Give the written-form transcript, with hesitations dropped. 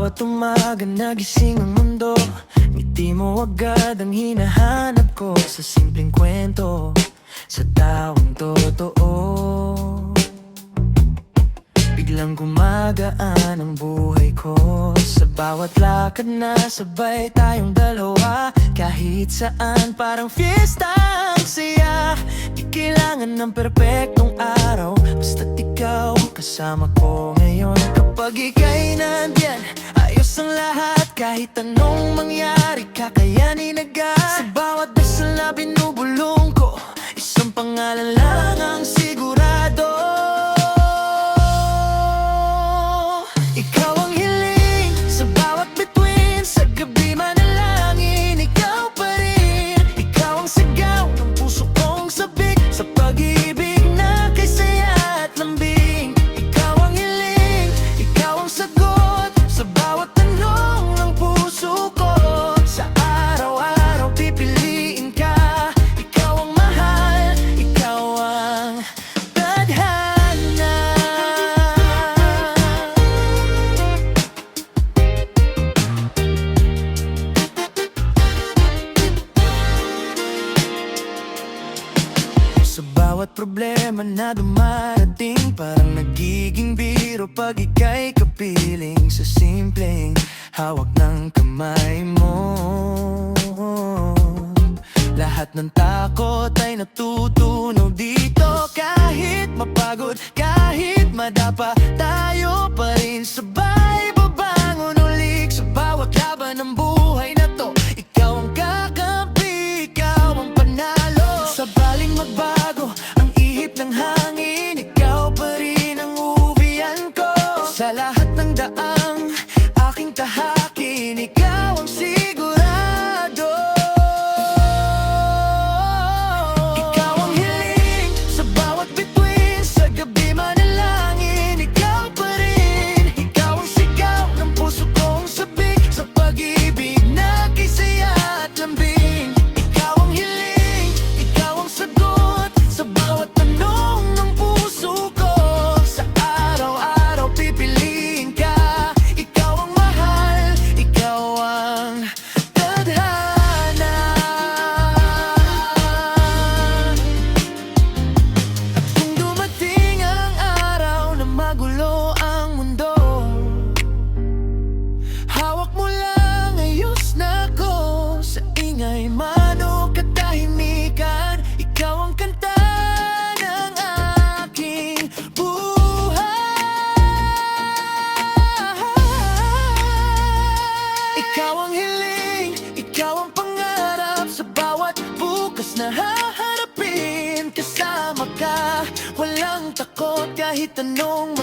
bawat umaga nagising ang mundo, ngiti mo agad ang hinahanap ko. Sa simpleng kwento, sa taong totoo, biglang gumagaan ang buhay ko. Sa bawat lakad na sabay tayong dalawa, kahit saan parang fiesta ang saya. Di kailangan ng perpektong araw, basta't ikaw kasama ko ngayon. Kapag ika'y nandyan, ayos ang lahat. Kahit anong mangyari, kakayanin agad. Sa bawat dasal na binubulong ko, isang pangalan lang ang sigurado. Ikaw ang hiling sa bawat bituin, sa gabi manalangin, ikaw pa rin. Ikaw ang sigaw ng puso kong sabik, sa pag-ibig na kay saya at lambing. Ikaw ang hiling, ikaw ang sagot sa bawat tanong ng puso ko. Sa araw-araw pipiliin ka, ikaw ang mahal, ikaw ang tadhana. Sa bawat problema na dumarating, parang nagiging biro pag ika'y kapiling. Sa simpleng hawak ng kamay mo, lahat ng takot ay natutunaw dito. Kahit mapagod, kahit madapa, tayo pa rin sabay babangon ulit. Sa bawat laban ng buhay na to, ikaw ang kakampi, ikaw ang panalo. Sa baling magbago ang ihip ng hangin, ikaw pa rin ang uwian ko. Sa lahat ng daang aking tahakin, ikaw ang sigurado. Ikaw ang hiling sa bawat bituin, sa gabi manalangin, ikaw pa rin. Ikaw ang sigaw ng puso kong sabik, sa pag-ibig na kay saya at lambing. Ikaw ang hiling, ikaw ang sagot sa bawat tanong ng puso ko. Sa araw-araw pipiliin ka, ikaw ang mahal, ikaw ang tadhana. At kung dumating ang araw na magulo ang mundo, hawak mo lang, ayos na ko. Sa ingay man o katahimikan, ikaw ang kanta ng aking buhay. Ikaw ang hiling, ikaw ang pangarap, sa bawat bukas na haharapin. Kasama ka, walang takot kahit anong